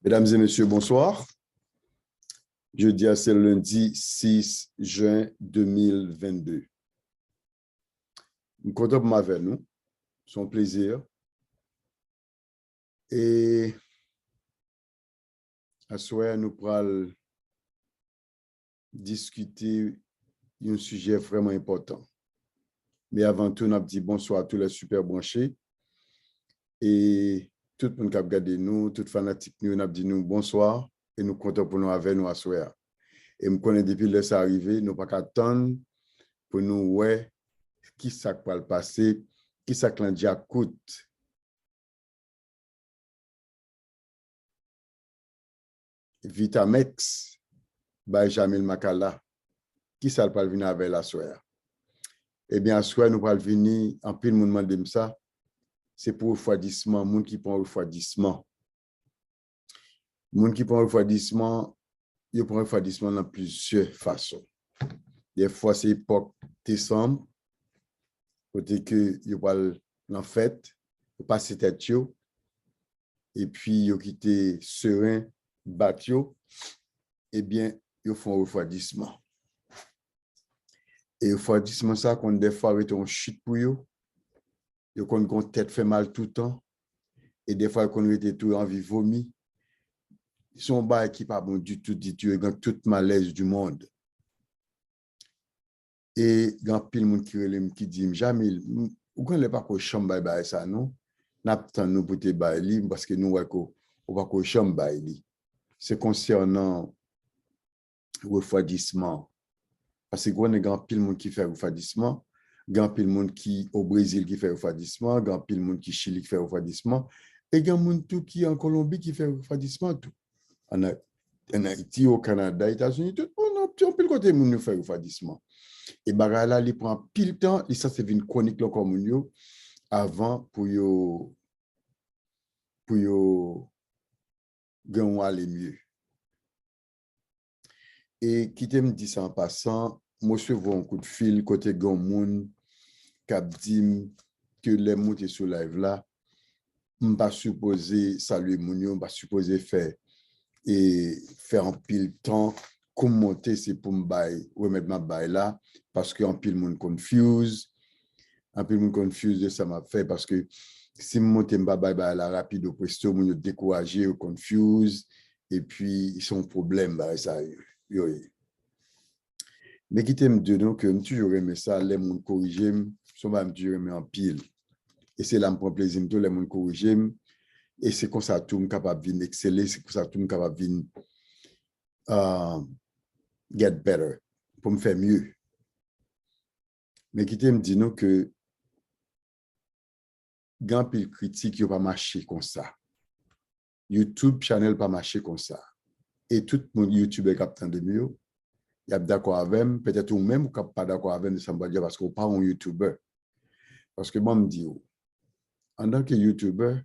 Mesdames et messieurs, bonsoir. Jeudi, c'est le lundi 6 juin 2022. Nous comptons avec nous, c'est un plaisir. Et à ce soir, nous pourrons discuter d'un sujet vraiment important. Mais avant tout, nous avons dit bonsoir à tous les super branchés. Et tout le monde qui a regardé nous, tout fanatique, nous avons dit nous bonsoir et nous comptons pour nous avec nous à ce soir. Et nous connaissons depuis que ça arrivé, nous n'avons pas attendre pour nous voir qui ça va le passer, qui ça va déjà coûte. Vitamex, by Jamil Makala, qui ça va venir avec la soirée. Eh bien, à soirée, nous allons venir, en pile, nous demandons ça, c'est pour refroidissement, les gens qui prennent refroidissement. Les gens qui prennent refroidissement, ils prennent refroidissement dans plusieurs façons. Des fois, c'est époque décembre, côté que ils parlent en fête, ils passent tête et puis ils quittent serein, batio, eh bien, ils font refroidissement. Et refroidissement, ça, quand des fois, ils ont chute pour eux, ils ont tête fait mal tout le temps, et des fois, ils ont tout envie vomi. Ils sont pas qui pas bon du tout, ils ont tout malaise du monde. Et il y a pile de monde qui dit, Jamil, vous ne connaissez pas que chambre ça, non? N'attendons nous pour te bailler parce que nous, on va que chambre bailler. C'est concernant le refroidissement. Parce que il y a pile de monde qui fait refroidissement, il y a pile de monde qui au Brésil qui fait refroidissement, il y a pile de monde qui Chili qui fait refroidissement, et il y a monde tout qui en Colombie qui fait refroidissement tout. En Haïti, au Canada, aux États-Unis, tout on peut côté monde fait refroidissement. Et bah là, il prend pile temps, et ça c'est une chronique là comme nous avant pour gagner aller mieux. Et qui te me dit ça en passant, moi je vois un coup de fil côté gon moun cap dit que les moun qui sur live là, on pas supposé saluer moun yo, on pas supposé faire un pile temps comme monter c'est pour me bail remettre ma bail là parce que en pile moun confuse de ça m'a fait parce que si me monter ma bail là rapide au presto moun yo découragé ou confuse et puis ils sont problème bah ça yo. Mais qui t'aime de nous que toujours aimé ça les moun corriger sont pas toujours aimé en pile et c'est là me prend plaisir tout les moun corriger et c'est comme ça tout me capable venir exceller c'est comme ça tout me capable venir get better, pour me faire mieux. Mais qui me dit nous que grand pile critique n'a pas marché comme ça. YouTube channel pas marché comme ça. Et tout le monde YouTube est capable de mieux. Il y a d'accord avec moi, peut-être ou même pas d'accord avec moi parce qu'on pas un YouTuber. Parce que moi me dis en tant que YouTuber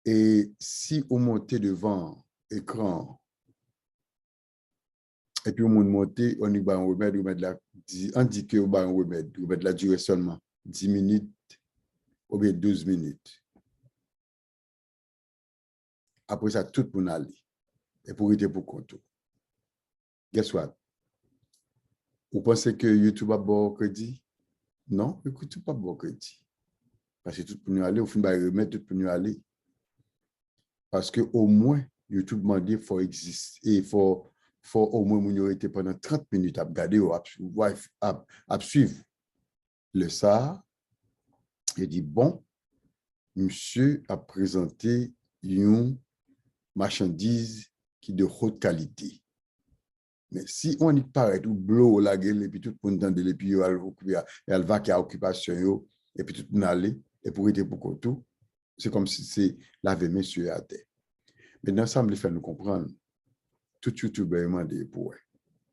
et si on monte devant écran et puis on monte, on y va un remède, on dit que on va un remède, la durée seulement 10 minutes ou bien 12 minutes. Après ça, tout pour aller. Et pour être pour compte. Guess what? Vous pensez que YouTube a bon crédit? Non, YouTube pas bon crédit. Parce que tout pour nous aller, au fin de remettre tout pour nous aller. Parce que au moins, YouTube m'a dit qu'il faut exister. Il faut au moins minorité pendant 30 minutes à regarder ou à suivre. Le ça, il dit bon, monsieur a présenté une marchandise qui est de haute qualité. Mais si on y paraît tout bleu la gueule et puis tout le monde dans et puis elle va qui a occupation et puis tout le monde aller et pour être pour tout, c'est comme si c'est laver monsieur à terre. Maintenant ça me fait nous comprendre. Tout YouTuber m'a dit pour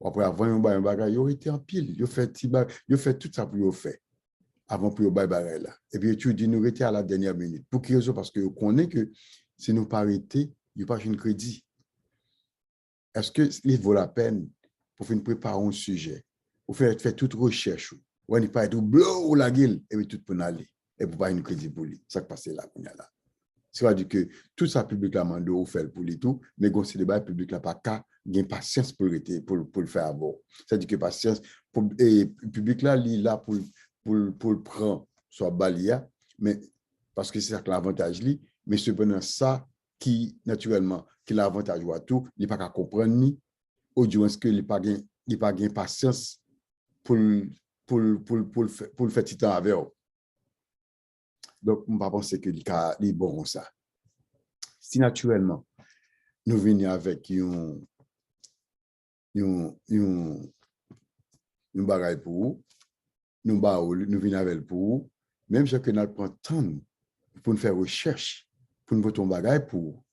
après avant un bagage, il était en pile, il fait tout ça pour faire avant pour bye bye là. Et puis tu dis nous rester à la dernière minute. Pour quelle raison? Parce que on connaît que si nous pas arrêter, il n'y a pas de crédit. Est-ce que il vaut la peine pour faire préparer un sujet, pour faire toute recherche, ou n'est pas tout bleu ou la gueule et puis tout pour aller et pour pas une crédit pour lui. Ça qui passe là. C'est-à-dire que tout ça public là mande ou fait pour les tout, mais gon c'est débat public là pas qu'à gain patience pour le faire avant. C'est-à-dire que patience et public là il là pour le prendre soit balia, mais parce que c'est ça que l'avantage li, mais cependant ça qui naturellement qui l'avantage à tout, il pas qu'à comprendre ni ou du moins que il pas gain patience pour pour le faire temps avec eux. Donc, je ne pense pas que les bon ça. Si naturellement, nous venons avec un bagage pour vous, nous venons avec pour vous, même si nous prenons temps pour nous faire recherche, pour nous faire un bagage pour vous,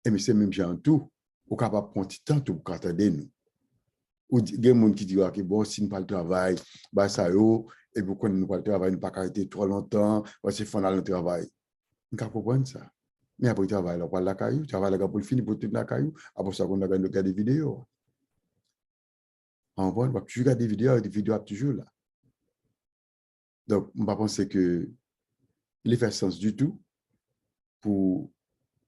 et mais c'est même gens tout, ou capable de prendre temps pour attendre nous. Ou il y a des gens qui disent que bon, si nous pas le travail, bah ça yo, et pourquoi nous pas le travail, nous pas arrêter trop longtemps, parce que fond le travail. Nous ne comprendre ça. Mais après, tu vas aller la caillou, tu vas aller pour le finir pour tout la caillou, après ça, on a regardé des vidéos. On voit, tu regardes des vidéos toujours là. Donc, je pense que il fait sens du tout pour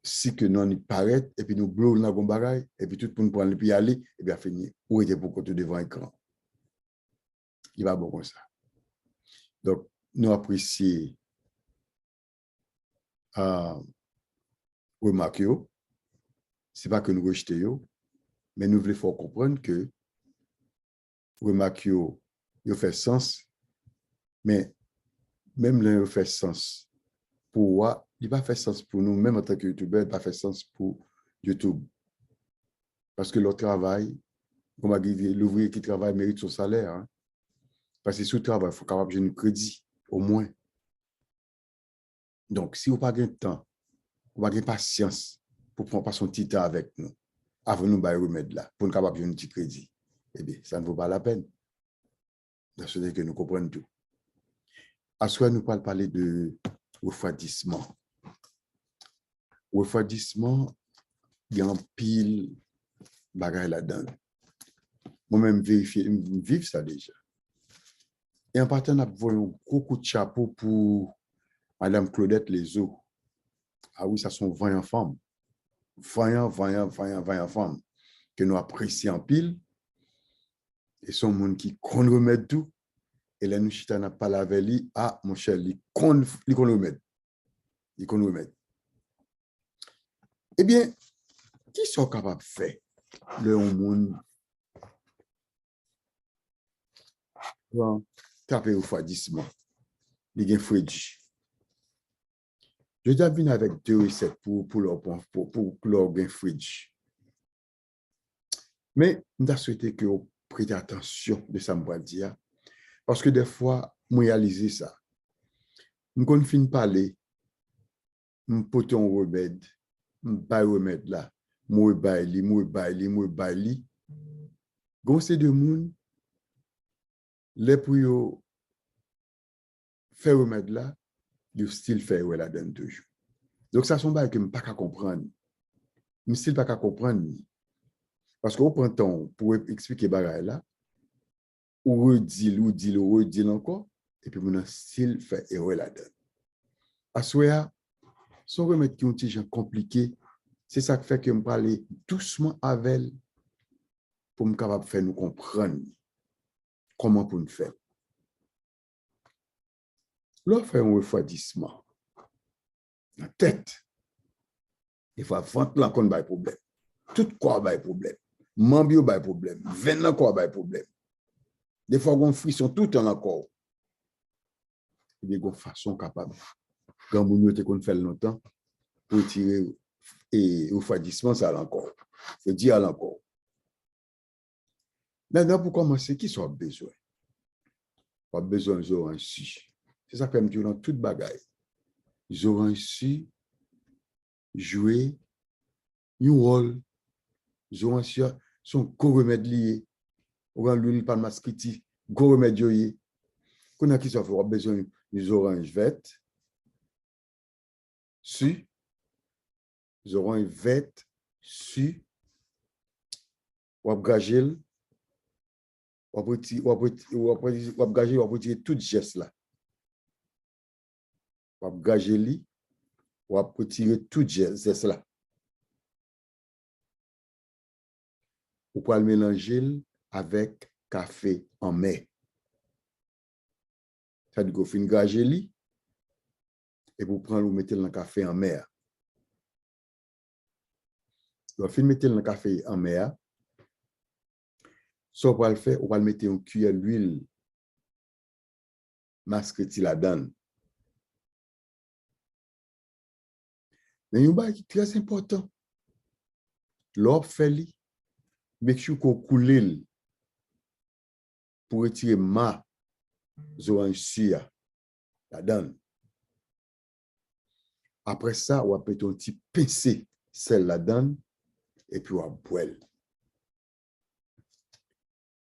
si que nous paraît et puis nous bloquons dans le bagaille et puis tout le monde prend le pied aller et bien finir. Ou était pour côté devant l'écran. Il va bon comme ça. Donc, nous apprécions remarquer, ce n'est pas que nous rejetons, mais nous voulons faire comprendre que remarquer, il fait sens, mais même là, il fait sens pour moi, il n'a pas fait sens pour nous, même en tant que YouTuber, il n'a pas fait sens pour YouTube. Parce que le travail, comme on dit, l'ouvrier qui travaille mérite son salaire. Hein? Parce que sous travail, il faut capable de un crédit, au moins. Donc, si vous n'avez pas de temps, vous n'avez pas de patience pour prendre son petit temps avec nous, avant nous de remettre là, pour nous capable de un petit crédit, eh bien, ça ne vaut pas la peine. C'est que nous comprenons tout. À soi, nous parler de refroidissement. Refroidissement, il y a un pile bagaille là-dedans. Moi-même, vivre ça déjà. Et en partant, nous avons un gros coup de chapeau pour Madame Claudette Lezo. Ah oui, ça sont 20 femmes. 20 femmes que nous apprécions en pile. Et sont monde qui connaissent remettre tout. Et là, nous, chita n'a pas la veille. Ah, mon cher, ils connaissent remettre. Ils connaissent remettre. Eh bien, qui sont capables de faire le monde pour taper au refroidissement? Il y a un fridge. Je déjà venu avec 2 recettes pour leur fridge. Mais je souhaité que vous prêtez attention de ça, me dire. Parce que des fois, je réalise ça. Je ne parler, je peux un remède, je ne pas remède là. Je baili. Quand c'est de monde, les pour faire remède là, ils style faire la donne toujours. Donc ça, c'est un bail que je ne peux pas comprendre. Je ne peux pas comprendre. Parce qu'on prend temps pour expliquer bagay là, ou redit encore, et puis mon style fait erreur là-dedans. À souhait, son remède qui ont été compliqué, c'est ça qui fait que je parle doucement avec elle pour me capable faire nous comprendre comment pour nous faire. Là, fait un refroidissement. La tête, il faut vente là qu'on a problème. Tout quoi a problème. Mambio a problème. Venin quoi a problème. Des fois, on frisson tout en encore. Il y a une façon capable. Quand on a fait longtemps, pour tirer et refroidissement, ça encore. Il faut dire encore. Maintenant, pour commencer, qui sont besoin? Pas besoin de oranges. C'est ça que je dis dans toute bagaille. Les oranges jouer un rôle. Les oranges sont go-remèdes liés. On a l'huile palmascriti, go-remèdes liés. Qu'on a qui sont besoin des oranges vertes. Les oranges vertes, ou abgagel, ou abgagel, ou retirer tout geste là. Ou abgageli, Ou à retirer tout zeste là. Ou pour le mélanger avec café en mer. Ça dit qu'on fait une gragélie et pour prendre, vous mettez le café en mer. Vous mettez le café en mer. Ça, on va le faire, on va le mettre en cuillère l'huile masque la donne. Mais il y a un truc qui est très important. L'or fait li, make sure qu'on coule pour retirer ma orange suya la donne. Après ça, on va mettre un petit pincé sel la donne et puis on va boire.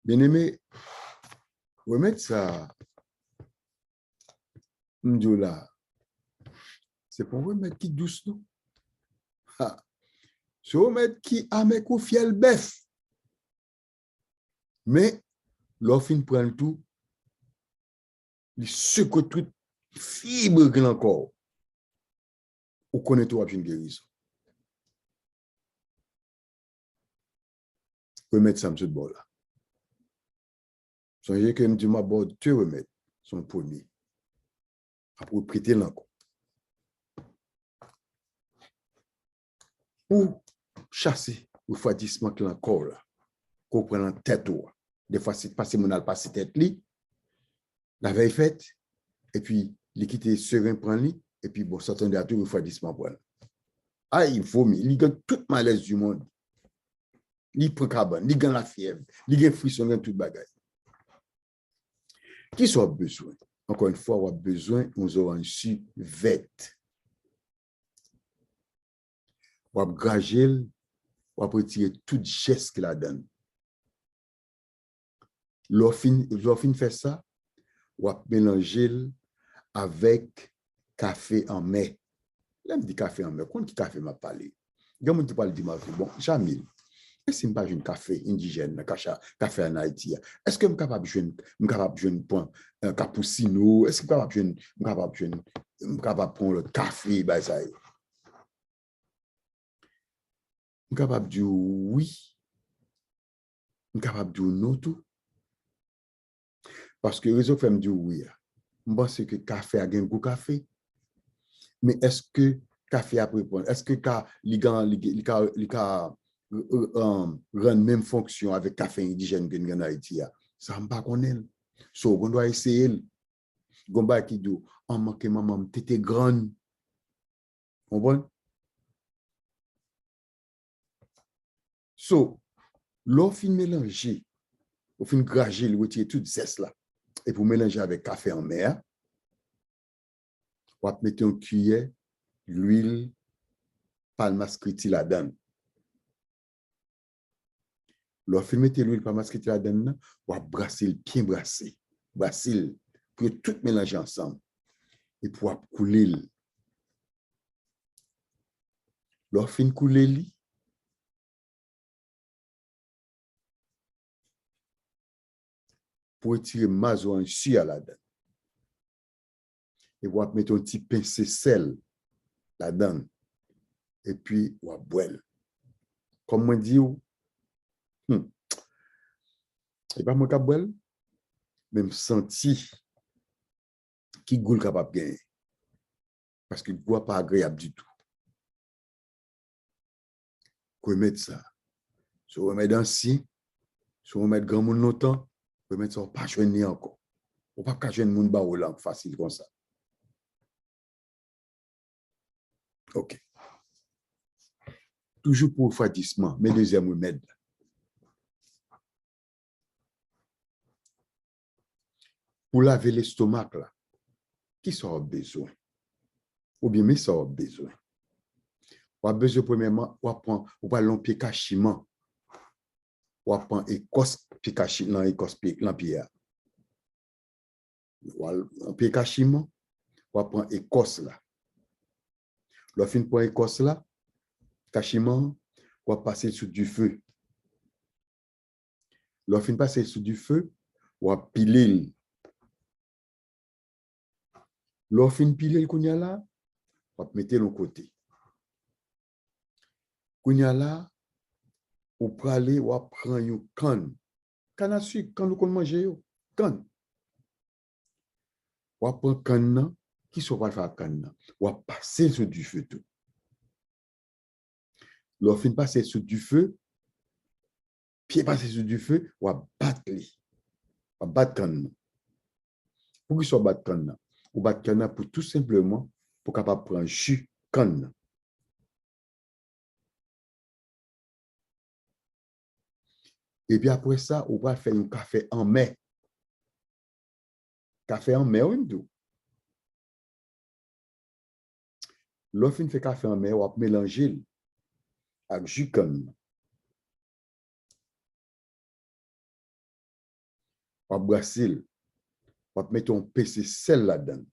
Bien aimé, remettre ça, là, c'est pour remettre qui douce nous. C'est remettre qui avec ou fiel bœuf. Mais l'offre prend tout, il secoue toute fibre qu'il a encore. Ou connaît tout une guérison. Remettre ça, monsieur de bord là. Songez que je m'aborde deux remèdes, son premier. Après, prêter l'encore. Pour chasser le refroidissement que l'encore là, qu'on prend en tête. Des fois, c'est passé mon alpasse tête li, la veille faite, et puis, l'équité serein prend li, et puis, bon, s'attendait à tout refroidissement pour elle. Ah, il vomit, il gagne toute malaise du monde. Il prend carbone, il gagne la fièvre, il gagne frisson, il gagne toute bagaille. Qui sont besoin? Encore une fois, on a besoin, nous aurons su vête. On va grager, on va retirer tout geste qu'il a donné. L'offine fait ça, on va mélanger avec café en mai. Là, je dis café en mai. Quand qui café m'a parlé? Il y a des gens qui parlent de ma vie. Bon, Jamil, est-ce que je pas un café indigène, café en Haïti? Est-ce que je suis capable de jouer un cappuccino? Est-ce que je suis capable de prendre le café? Je suis capable de dire oui. Je suis capable de dire non tout. Parce que les raison fait me dire oui. Je pense que le café a un goût café. Mais est-ce que café a répondre? Est-ce que il rend même fonction avec café indigène que nous avons en Haïti? Ça ne pas connaître. So, on doit essayer. Gomba qui dit, on manque maman, t'étais grande. On voit? So, l'on fin mélanger, on fin grager, le retirer tout zeste là. Et pour mélanger avec café en mer, on va mettre une cuillère, l'huile, palmascriti là-dedans. L'on fin mettre l'huile palmascriti là-dedans, on va brasser, bien brasser. Brasser, pour tout mélanger ensemble. Et pour couler. L'on fin couler, pour retirer mazo en chia là-dedans. Et on va mettre un petit pincé sel là-dedans. Et puis, on va boire. Comme on dit, c'est pas moi qui boire, même senti qui goût capable de gagner. Parce que le goût n'est pas agréable du tout. Remettre ça. Si on remet ancien, si on remet grand monde longtemps, remettre ça, pas joindre encore. On ne peut pas joindre monde bas langue facile comme ça. OK. Toujours pour refroidissement, mes deuxième remède. Pour laver l'estomac, là, qui ça a besoin? Ou bien, mais ça a besoin. On a besoin, premièrement, on va l'empier cachiment. On va prendre écosse, puis cachiment, écosse, l'empire. On peut cachiment, on va prendre écosse là. Le fin pour écosse là, cachiment, on va passer sous du feu. Le fin passer sous du feu, on va piler. Le fin piler qu'on y a là, on mettre l'autre côté. Quand y a là, on peut aller, on prend une canne. Canne à sucre, quand nous manger, canne. On prend canne, qui sont pas faire canne, on passer sur du feu tout. Lorsqu'on passe sur du feu, pied passer sur du feu, on battre les. On battre canne. Pour qu'ils soient battre canne, on battre canne pour tout simplement pour capable prendre jus canne. Et puis après ça, on va faire un café en mai. Café en mai, on dit. Lorsqu'on fait café en mai, on va mélanger avec jus canne. On va brasser. On va mettre un PC sel là-dedans.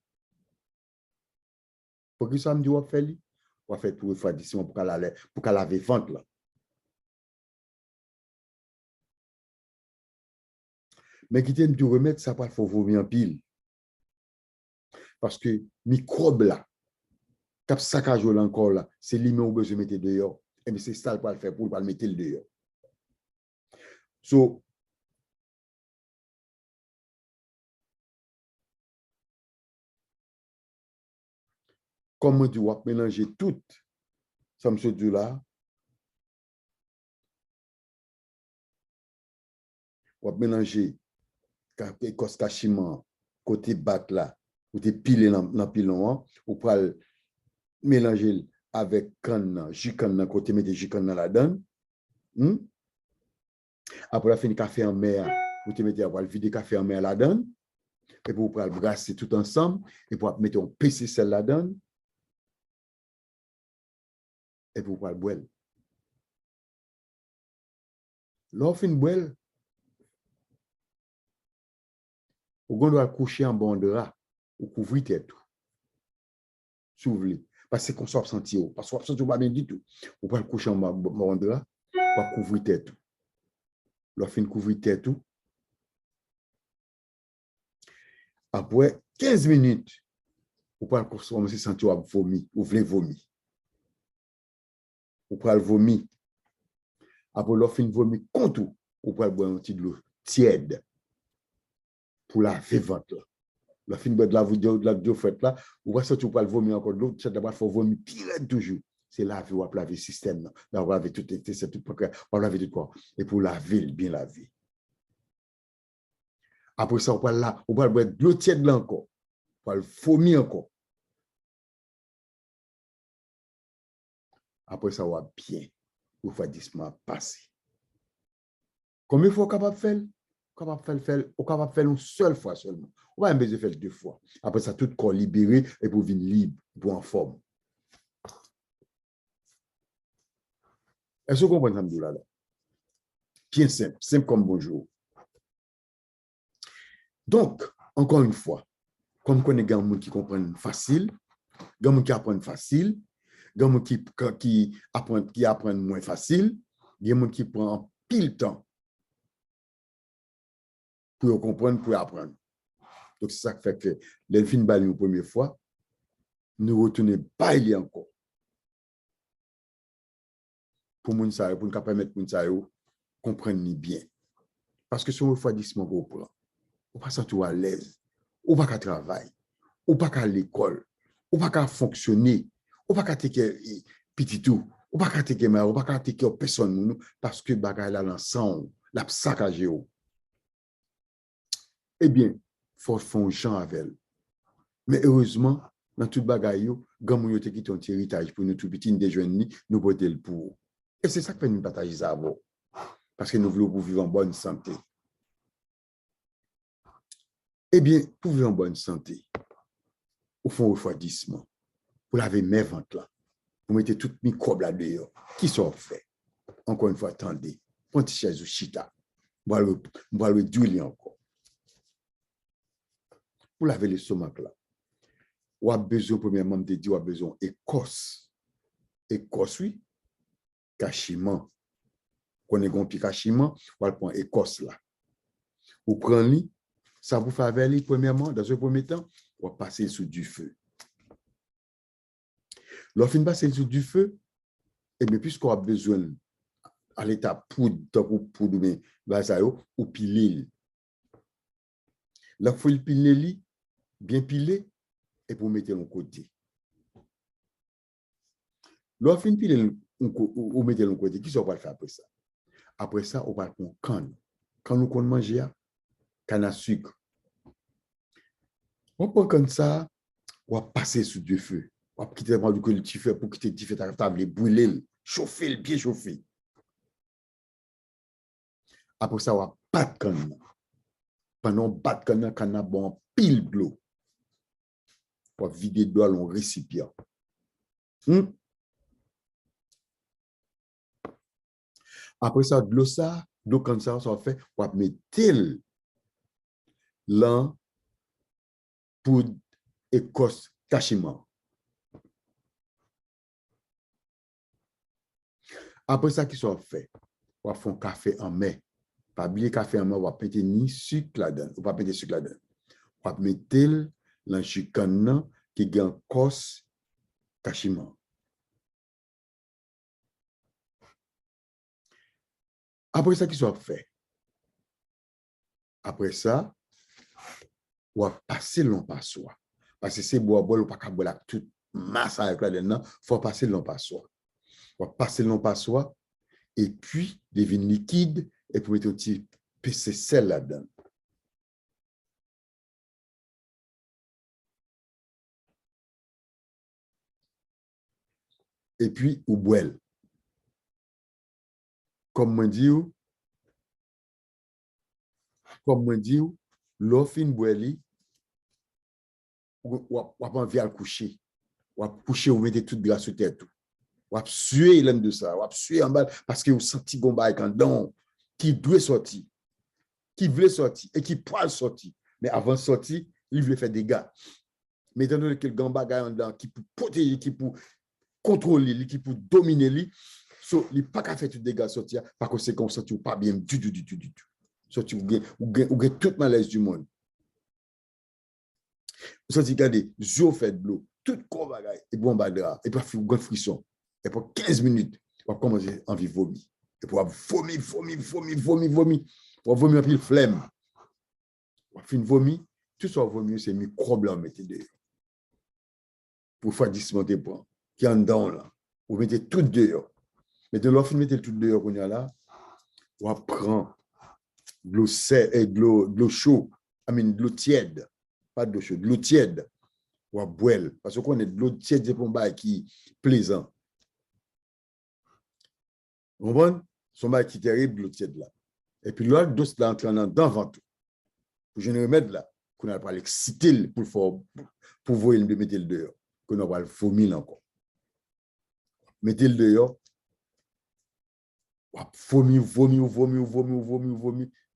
Pour que ça me dit, on va faire, on va faire tout refroidissement pour qu'elle laver ventre là. Mais qui t'aime du remettre, ça pas faut vomir en pile. Parce que microbe là, cap saccage là encore là, c'est lui même besoin de mettre dehors. Et bien c'est ça pour le faire pour le mettre le dehors. So, comment tu vas mélanger tout, ça me dit là, on va mélanger écosse cachiment, côté bat là, ou te piler dans pilon, ou pour mélanger avec canne, jus canne, côté mettre jus canne là-dedans. Après, la fin du café en mer, vous te mettez à vider café en mer là-dedans, et puis vous pouvez le brasser tout ensemble, et puis vous mettez un PC sel là-dedans, et puis vous pouvez le boire. Lorsque vous boire, vous doit coucher en bon drap, ou couvrir tout. Si vous voulez. Parce que qu'on soit absenti, parce que absenti, pas bien du tout. Vous pouvez coucher en bon drap, vous couvrir tout. Lorsque vous couvrir tout, après 15 minutes, vous pouvez commencer à sentir vomir, vous voulez vomir. Vous pouvez le vomir. Après, lorsque vous vomir contre tout, vous pouvez boire un petit de l'eau tiède pour laver ventre. La fin de la vidéo faite là, vous voyez ça, tu peux le vomir encore de l'eau, tu d'abord faut vomir pire toujours. C'est laver, ou laver le système, là, on va laver tout, on va laver tout corps. Et pour laver, bien laver. Après ça, on va boire de l'eau tiède là encore. On va le vomir encore. Après ça, on va bien, on va doucement passer. Combien de fois capable de faire? On capable de faire une seule fois seulement. On va besoin de faire 2 fois. Après ça, tout corps libéré et pour venir libre, pour en forme. Est-ce que vous comprenez ça? Bien simple, simple comme bonjour. Donc, encore une fois, comme on connaît des gens qui comprennent facile, des gens qui apprennent facile, des gens qui apprennent moins facile, des gens qui prennent pile temps pour comprendre, pour apprendre. Donc, c'est ça qui fait que les films balles une première fois, ne retournez pas il y a encore. Pour nous permettre moun sa yo comprendre bien. Parce que si on refroidissement qu'on prend, on pas sentir à l'aise, on pas qu'à travailler, on pas qu'à l'école, on pas qu'à fonctionner, on pas qu'à teker petit tout, on pas qu'à teker mère, on pas qu'à teker personne parce que bagay là l'ensemble, la saccagé. Eh bien, faut faire gens avec elle. Mais heureusement, dans tout bagay yo, gamin yo te qui ton héritage pour nous tout petit déjeuner, nous porter le pour. Et c'est ça que fait nous partager ça avant. Parce que nous voulons pour vivre en bonne santé. Eh bien, pour vivre en bonne santé, au fond, refroidissement, vous laver mes ventes là, vous mettez toutes mes microbes là dehors, qui sont faits. Encore une fois, attendez, prenez chaise ou chita, vous le d'huile encore. Pour laver les stomac là, vous avez besoin, premièrement, de dire, vous avez besoin d'écosse. Écosse, oui, cachiment. Quand on a un petit cachiment, vous allez prendre écosse là. Vous prenez, ça vous fait avec lui, premièrement, dans un premier temps, vous passer sous du feu. Lorsqu'on fin passer sur du feu, et bien puisqu'on a besoin à l'état poudre, mais ou piler. Là, il faut le piler, bien piler, et pour mettre de côté. Lorsqu'on piler, ou mettre de côté, qui ça va faire après ça? Après ça, on va prendre canne. Quand nous allons manger, canne à sucre. On prend comme ça, on va passer sous du feu. On va quitter le petit feu pour quitter le petit feu, table, brûler, chauffer, bien chauffer. Après ça, on va battre canne. Pendant battre canne, bon, pile de l'eau. On va vider de l'eau dans le récipient. Après ça, de l'eau comme ça va fait, on va mettre l'an poudre écosse cachement. Après ça, qui soit fait, on va faire un café en mai. Pas oublier café en mai, on va mettre ni sucre là-dedans. On va mettre sucre là-dedans. On va mettre l'enchican qui gagne cos cachement. Après ça, qui soit fait. Après ça, on va passer l'on passoire. Parce que c'est boire, on ne peut pas boire toute masse avec là-dedans. Il faut passer l'on passoire. On va passer l'on passoire et puis des vins liquides et pour mettre un petit PC sel là-dedans. Et puis, ou boire. Comme moi dis, l'eau fin boire, ou pas envie à coucher. Ou coucher, ou mettez toute grâce sur tête. Ou suer l'un de ça. Ou suer en bas parce que vous sentez qu'on va quand donc qui doit sortir, qui veut sortir et qui peut sortir. Mais avant de sortir, il veut faire des dégâts. Mais étant donné que le gamba qui peut protéger, qui peut contrôler, qui peut dominer, so, il n'y a pas qu'à faire tout dégâts sortir, par conséquent, sortir pas bien du tout. Sortir ou gain tout malaise du monde. Sortir, regardez, yeux fait de l'eau, tout corps bagaille, et bon bagarre, et puis vous avez frisson. Et pour 15 minutes, on va commencer à envie vomir. Et pour vomir. On va vomir un peu de flemme. On va finir vomir, tout ça vomir, c'est microbes là, mettez dehors. Pour faire dismonter point, qui est en dedans là. Vous mettez tout dehors. Mais de l'offre, mettez tout dehors qu'on y a là, on prend de l'eau chaude, de l'eau tiède, pas de l'eau chaude, de l'eau tiède, on boire. Parce qu'on est de l'eau tiède, c'est pour un qui est plaisant. Vous comprenez? C'est un bail qui est terrible, de l'eau tiède là. Et puis l'autre dose là entre dans ventre. Pour je ne remède là, qu'on a pas l'exciter pour voir le mettre le dehors, qu'on a pas le vomir encore. Mettez le dehors. Vomir.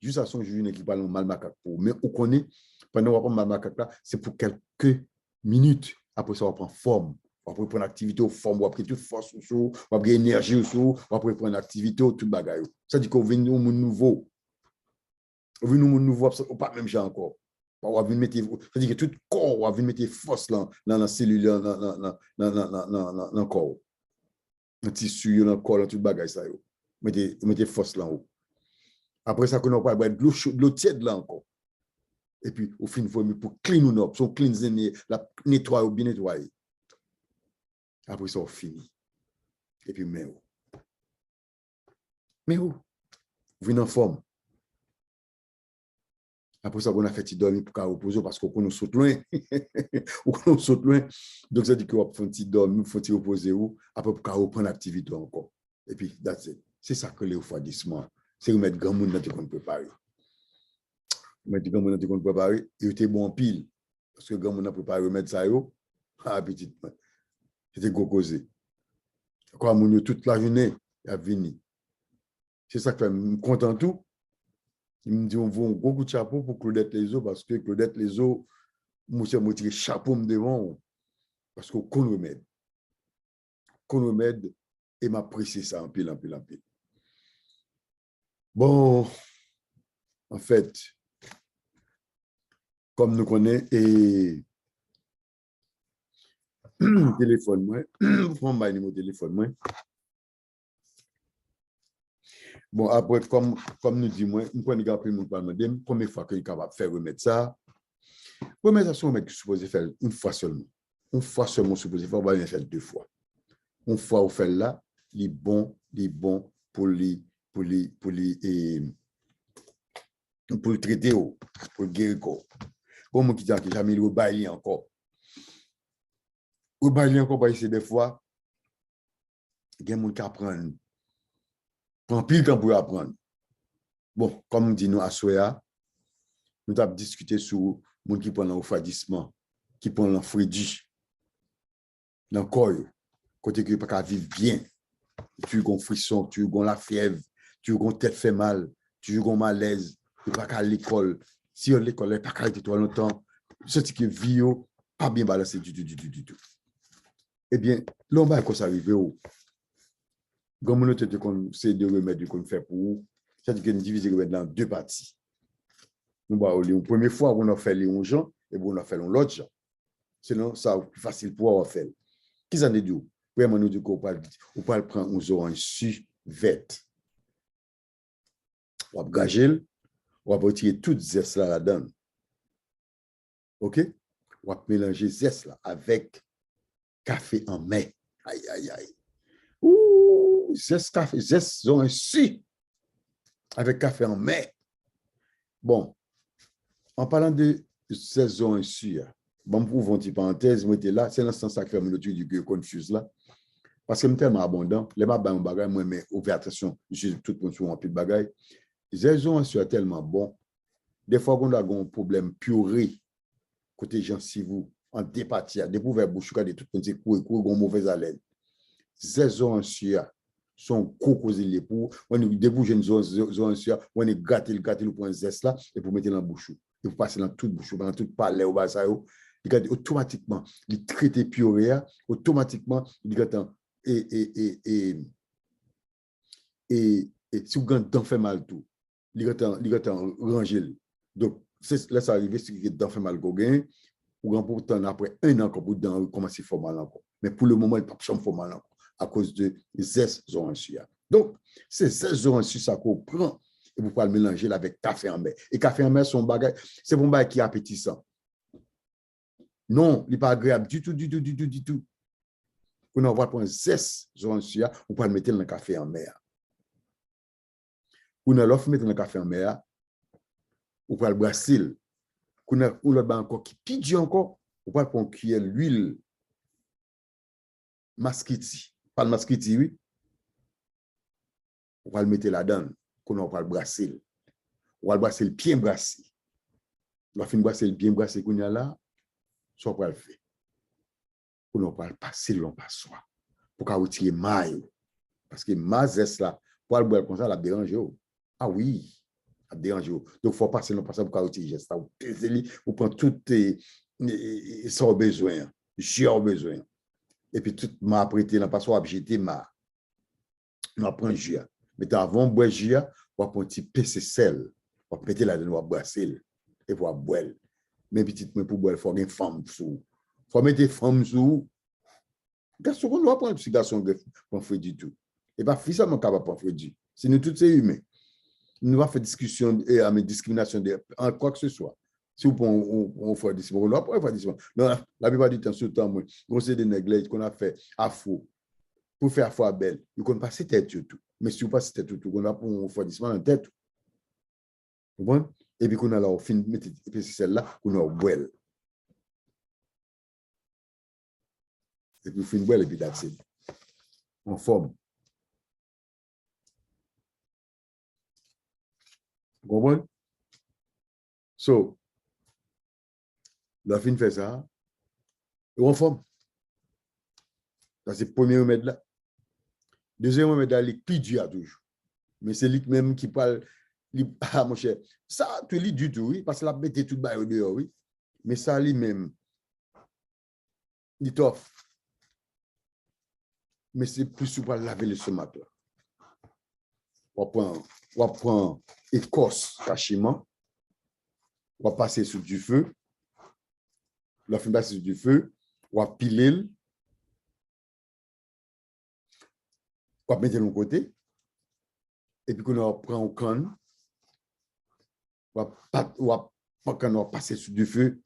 Juste à son journée qui parle mal macaque pour. Mais on connaît, pendant qu'on mal macaque là, c'est pour quelques minutes. Après ça, on prend forme. On va prendre activité au forme, on va prendre toute force, on va prendre énergie, on va prendre activité, tout bagaille. Ça dit qu'on vient nous monde nouveau. On vient nous monde nouveau, on pas même genre encore. On va venir mettre, ça dit que tout corps, on va venir mettre force dans la cellule, dans le corps. Dans le tissu, dans le corps, dans tout bagaille ça. Mettez force là haut. Après ça, qu'on a pas de l'eau tiède là encore. Et puis, au fin de pour clean ou up, son clean la nettoyer ou bien nettoyer. Après ça, on finit. Et puis, mais où? Vous venez en forme. Après ça, on a fait dormir pour qu'on repose parce qu'on nous saute loin. On saute loin. Donc, ça dit qu'on va faire dormir, faut reposer où? Après, pour qu'on reprenne l'activité encore. Et puis, c'est ça que le refroidissement. C'est remettre grand monde dans ce qu'on prépare. Remettre grand monde dans ce qu'on prépare. Il était bon pile. Parce que grand monde a préparé remettre ça, petit. C'était gros causé. Quand on toute la journée, il a venu. C'est ça que je suis content tout. Il me dit, on veut un gros coup de chapeau pour Claudette Lezo, parce que Claudette Lezo, moi, je me tiré chapeau devant, parce qu'on remède. Qu'on remède, et m'apprécie ça en pile. Bon, en fait, comme nous connaissons, et téléphone, moi. Prends mon numéro de téléphone, moi. Bon, après, comme nous dit, moi, nous prenons après mon parlement, première fois qu'il est capable de faire remettre ça. Remettre ça, c'est remettre qui est supposé faire une fois seulement. Une fois seulement supposé faire, on va bien faire 2 fois. Une fois on fait là, les bons pour les pour le traiter, pour le guérir. Comme qui dit que jamais le bail encore. Le bail encore, c'est des fois, il y a des gens qui apprennent. Prend pile temps pour apprendre. Bon, comme on dit nous à Soya, nous avons discuté sur les gens qui prennent le refroidissement, qui prennent le frédit, dans le corps, côté que pas vivre bien. Tu as un frisson, tu as la fièvre, tu as une tête fait mal, tu as un malaise, tu n'as pas à l'école. Si l'école n'est pas qu'à être toi longtemps, ce qui est vie, pas bien balancé du tout. Eh bien, là, on va quand ça arrive, comme nous c'est de remèdes qu'on fait pour vous, c'est-à-dire qu'on divise les remèdes dans 2 parties. Nous allons aller une première fois, on a fait les gens et on a fait l'autre gens. Sinon, ça va plus facile pour faire. Qu'est-ce qu'on dit? Vraiment, nous dit qu'on peut prendre un orange suvette. On va gager, on va retirer toute zeste là-dedans. OK? On va mélanger zeste là avec café en mai. Aïe, aïe, aïe. Ouh, zeste café, zeste orange su avec café en mai. Bon, en parlant de zeste orange su, bon, pour vous, une petite parenthèse, moi, là, c'est dans ce sens que je fais du confuse là. Parce que je suis tellement abondant, les ma bagay, moi, mais ouvertation, je suis tout le monde sur un peu de bagay. Les orange su est tellement bon. Des fois, on a un problème purée, côté gens, si vous, en dépatia, des pouvoirs bouche, des tout petit coups, mauvaise haleine. Ces oranges sont cocosés les pour, on est débouché une oranges, on est gâté le point zeste là, et pour mettre dans la bouche. Et vous passez dans toute bouche, dans toute palais, au bas, ça, automatiquement, il traite purée, automatiquement, il gâte et si vous avez fait mal tout, il gâte rangé. Donc, là, ça arrive, si vous avez fait mal, ou pourtant après 1 an, vous commencez à faire mal encore. Mais pour le moment, il n'y a pas de faire mal encore à cause de zeste orange. Donc, c'est zeste orange ça qu'on prend et vous pouvez le mélanger avec café en mer. Et café en mer, c'est un bagage qui est appétissant. Non, il n'est pas agréable du tout. Vous n'avez pas un zeste orange, vous pouvez le mettre dans le café en mer. Vous n'avez pas mettre dans le café en mer, vous pouvez le brasser. Vous n'avez encore qui pidge encore, vous pouvez prendre une cuillère l'huile masquiti. Pas le masquiti, oui. On va le mettre là-dedans, qu'on va le brasser. On va le brasser bien brassé. On va finir brasser bien brassé qu'on y a là, soit on va le faire. On va le passer le long passoire pour qu'on retire maille. Parce que ma zeste là, pour le boire comme ça, la dérange. Ah oui, la dérange. Donc, il faut passer le long passoire pour qu'on retire geste. Vous prenez tout sans besoin. J'ai besoin. Et puis, tout m'a prêté dans le passoire, j'étais ma. On prend jus. Mais avant de boire jus, on va prendre un petit PC sel. On va péter là-dedans, on va brasser et on va boire. Mais petite pour boire, il faut une femme sous. Il faut mettre des femmes sous. Garçon, on doit prendre un petit garçon pour faire du tout. Et pas fils, ça m'a capable de faire du. C'est nous tous ces humains. Nous va faire discussion et à discrimination en quoi que ce soit. Si on fait des on doit pas faire des non, la plupart du temps, sur le temps, on sait des négligés qu'on a fait à faux. Pour faire foi belle, il ne pas tête tout. Mais si vous passez tête tout, on a pour un refroidissement en tête. Bon? Et puis qu'on a là, au fin, et puis c'est celle-là qu'on a boire. Et puis fin boire et puis d'accès. En forme. Vous comprenez? So, la fin fait ça, et en forme. Ça, c'est le premier remède là. Deuxième remède là, il est plus dur toujours. Mais c'est lui même qui parle. Ah, mon cher, ça, tu lis du tout, oui, parce que la bête est toute baille dehors, oui. Mais ça, lui-même, il t'offre. Mais c'est plus pour laver le stomac là. On prend écorce cachement, on va passer sur du feu, la fin passer sur du feu, on va piler, On mettre de côté. Et puis, qu'on prend au canne. Quand on passe sur du feu,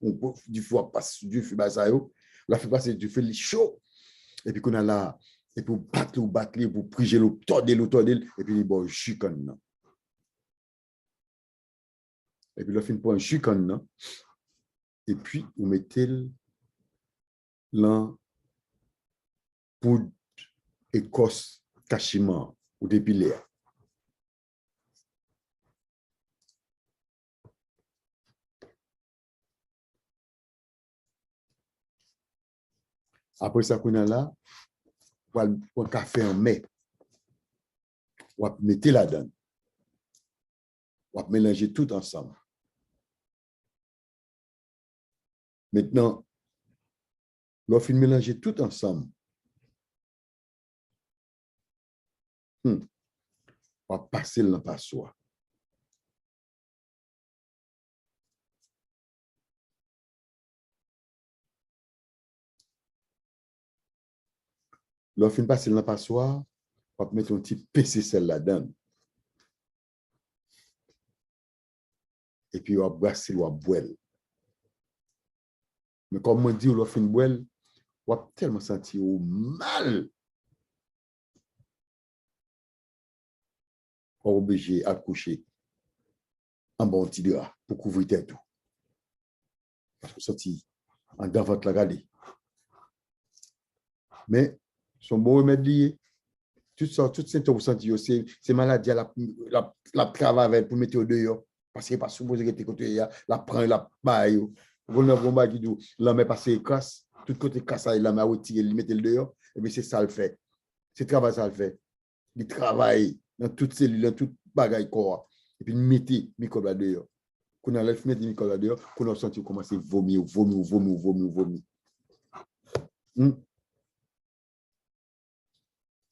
du feu, on passe sur du feu, on fait passer du feu chaud. Et puis, qu'on a là, et puis, on battre, pour priger l'eau, tordre, et puis, bon, jus canne. Et puis, on fait un jus canne. Et puis, on mettait là poudre écosse cachiment ou dépilé. Après ça, qu'on a là, pour un café en mai, on va mettre là-dedans. On va mélanger tout ensemble. Maintenant, on va mélanger tout ensemble. On va passer dans la passoire. On va passer dans la passoire, on va mettre un petit PCL là-dedans. Et puis, on va brasser, on va boire. Mais comme on dit, on va boire, on va tellement sentir mal. On est obligé à coucher en bon petit drap pour couvrir tête. Parce que sorti en dans votre la garder. Mais son bon remède lié. Tout ça, tout symptômes sentir, c'est maladie, la travail pour mettre au dehors. Parce que pas supposé que tu côté la prend, la baille. On a un qui dit, la met passer casse, tout côté casse, la met retirer, il met le dehors. Et bien, c'est ça le fait. C'est travail, ça le fait. Il travaille dans toutes cellules, dans toute bagaille corps. Et puis, il met microbe là dehors. Quand on a mis des microbes là dehors, qu'on a senti commencer à vomir.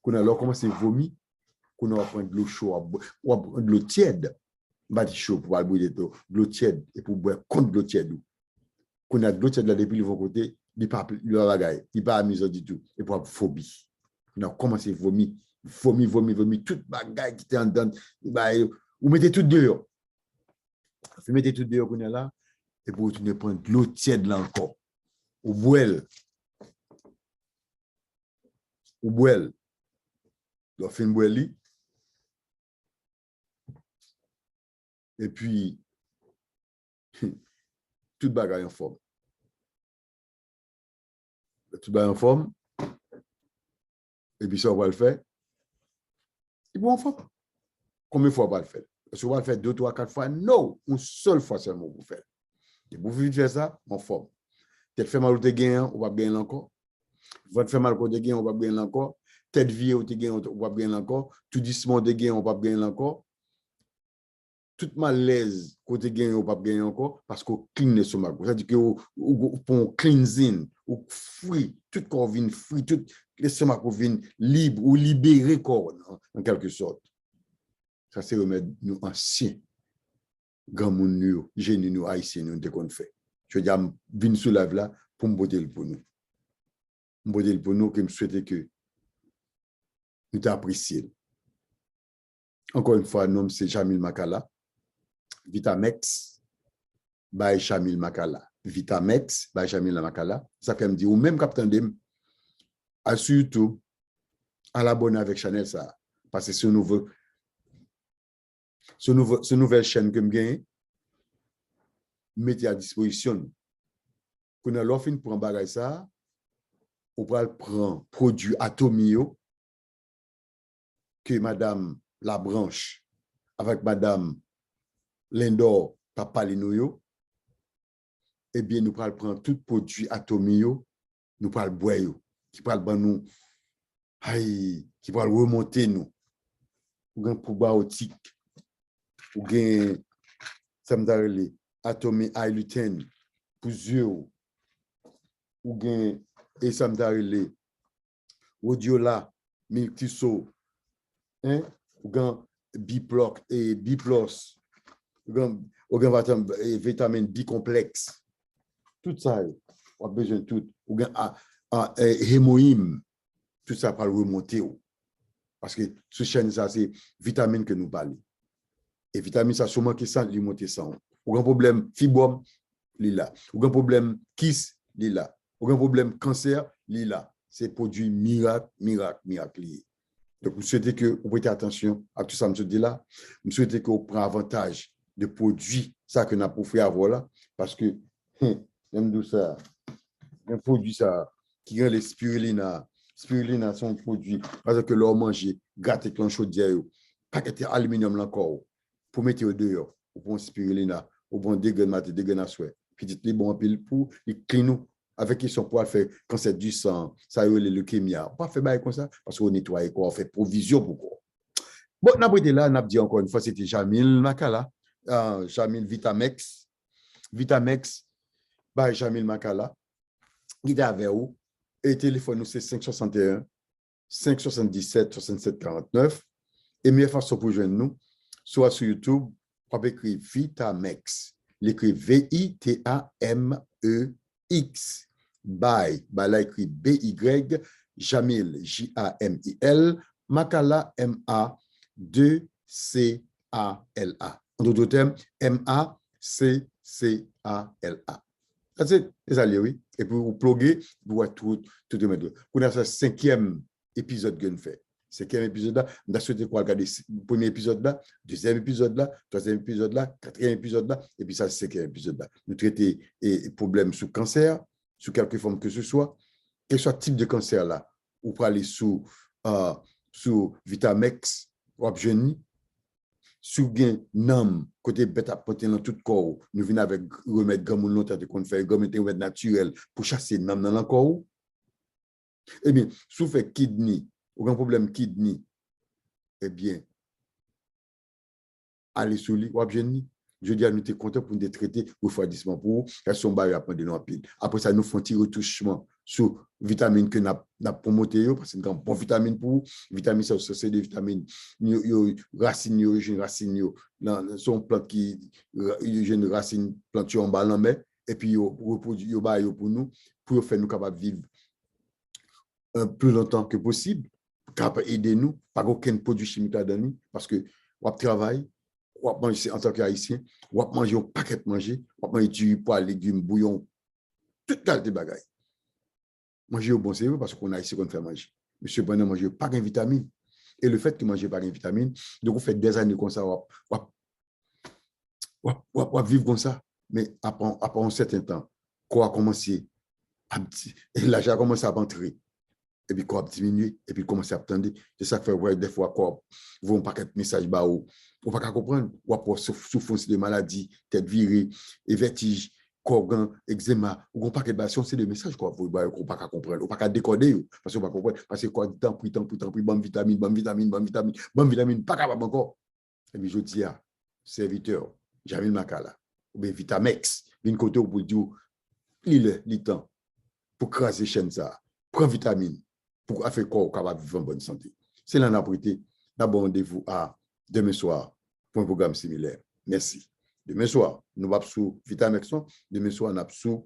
Qu'on a commencé à vomir, qu'on a prendre de l'eau chaude, ou de l'eau tiède, pas de chaud pour boire de l'eau tiède et pour boire contre de l'eau tiède. Qu'on a de l'eau tiède là depuis le côté, il n'est pas amusant du tout, et pour phobie. On a commencé à vomir, toute bagaille qui était en dedans, vous mettez tout dehors. Vous mettez tout dehors qu'on est là, et pour retourner prendre de l'eau tiède là encore. Ou boire. On fait une boire. Et puis, toute bagaille en forme. Tout bagaille en forme. Et puis, ça, on va le faire. Et bon, en forme. Combien de fois on va le faire? Est-ce qu'on va le faire 2, 3, 4 fois? Non, une seule fois seulement pour faire. Et pour faire ça, en forme. Tête fait mal au gain, on va bien encore. Votre fait mal au gain, on va bien encore. Tête vie au gain, on va bien encore. Tout doucement de gain, on va bien encore. Tout malaise côté gain ou pas gain encore parce qu'on clean le stomac. C'est-à-dire que pour cleansing ou free, tout corps vient free, tout le stomac vient libre ou libéré corps en quelque sorte. Ça c'est remède nous anciens. Grand monde nous, génie nous haïtiens nous dès qu'on fait. Je veux dire vinn sous la là pour me botter pour nous. Me botter pour nous que me souhaiter que nous t'apprécions. Encore une fois, nom c'est Jamil Makala. Vitamex by Jamil Makala. Vitamex by Jamil Makala. Ça fait me dire, ou même Captain Dem, à sur YouTube, à l'abonner avec Chanel ça. Parce que ce nouvelle chaîne que je gagne, mettez à disposition. Quand on a l'offre pour un bagage ça, on va prendre produit Atomio que Madame Labranche avec Madame Lindor Papalinoyo, eh bien, nous allons prendre tout produit Atomio, nous allons boire, qui va nous, qui va remonter nous. Ou bien probiotique, ou bien, ça me dit, Atomi I-lutéine, pour yeux, ou bien, et ça me dit, Odiola, Miltiso, ou bien, Biploc et Biplos, ou bien, vitamine B complexe. Tout ça, on a besoin de tout. Ou bien, hémoïme, tout ça pour remonter. Parce que sous chaîne, ça, c'est vitamine que nous parlons. Et vitamine, ça, sûrement qui sent, lui monter sang. Ou un problème fibrome, lila. Ou un problème kiss, lila. Ou un problème cancer, lila. C'est produit miracle. Donc, vous souhaitez que vous prêtez attention à tout ça, je dis là. Vous souhaitez que vous preniez avantage de produits, ça que nous avons fait avoir là, parce que, j'aime ça, un produit ça, qui rend les spirulina. Spirulina, c'est un produit, parce que l'on mange, gâte et clan chaudière, paquet aluminium encore, pour mettre au dehors, au bon spirulina, au bon dégaine à souhait. Puis dites-les bon pile pour, ils clean avec ils sont pour faire cancer du sang, ça y est, les leucémies. Pas fait bail comme ça, parce qu'on nettoie quoi, on fait provision pour quoi. Bon, on a été là, on a dit encore une fois, c'était Jamil Makala, Jamil Vitamex, by Jamil Makala. Il est avec vous, et téléphone nous c'est 561 577 67 49. Et meilleure façon pour joindre nous, soit sur YouTube, on peut écrire Vitamex, l'écrit V-I-T-A-M-E-X. By là écrit B-Y, Jamil, J-A-M-I-L, Makala, M-A-2-C-A-L-A. En d'autres termes, M-A-C-C-A-L-A. C'est ça, oui. Et puis, vous pluguez, vous voyez tout de même. Vous avez ce 5e épisode que nous faisons. 5e épisode là, on a souhaité regarder le premier épisode là, 2e épisode là, 3e épisode là, 4e épisode là, et puis ça, 5e épisode là. Nous traitons les problèmes sous cancer, sous quelque forme que ce soit, quel soit type de cancer là, ou pour aller sous Vitamex, ou Abjeni, sous bien nam, côté bête à porter dans tout corps, nous venons avec remède gamme longtemps qu'on fait, remède naturel pour chasser nam dans le corps. Eh bien, sous fait kidney, aucun problème kidney, eh bien, allez sous lui, ou Abjeni. Je dis à nous, sommes contents pour nous traiter refroidissement pour elles sont barrées à prendre de pile. Après ça, nous font un petit retouchement sur vitamines que nous avons promotées, parce que c'est une bonne vitamine pour vitamines, c'est des vitamines, racines, sont plantes qui, une racine plante en bas, et puis, reproduit pour nous, pour faire nous capables de vivre plus longtemps que possible, capable d'aider nous, pas aucun produit chimique à donner, parce que on travaille, on manger en tant qu'haïtien, on manger un paquet de manger, on manger du pois, légumes, bouillon, toute qualité de bagaille. Manger au bon cerveau parce qu'on a ici qu'on fait manger. Monsieur Bonnet manger pas de vitamines. Et le fait que manger pas de vitamines, donc vous faites des années comme ça, on vivre comme ça. Mais après un certain temps, quoi a commencé et l'argent a commencé à rentrer. Et puis quoi a diminué, et puis commencer à attendre. C'est ça que fait ouais, des fois quoi, vous un paquet de messages bas ou pas comprendre, ou après souffrance de maladie, tête virée, et vertige, corgan, eczéma, ou un paquet de bastions, c'est des messages quoi, vous pas comprendre, ou pas décoder, parce que pas comprendre, parce que quoi, temps pris, bonne vitamine, pas capable encore. Et puis je dis à serviteur, Jamil Makala, ou bien Vitamex, d'une côté pour dire, il est temps pour craser chaîne ça, prends vitamine, pour faire quoi capable de vivre en bonne santé. C'est là n'a prêté. D'abord, rendez-vous à demain soir pour un programme similaire. Merci. Demain soir, nous allons sur Vitamex. Demain soir, nous allons sur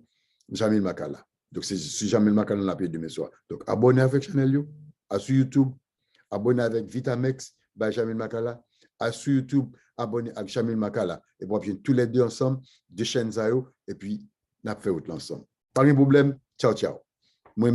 Jamil Makala. Donc, c'est Jamil Makala nous appelle demain soir. Donc, abonnez avec Chanel, sur YouTube, abonnez avec Vitamex, by Jamil Makala, sur YouTube, abonnez avec Jamil Makala. Et puis, tous les deux ensemble, deux chaînes, et puis, nous allons faire autre ensemble. Pas de problème. Ciao, ciao. Moi,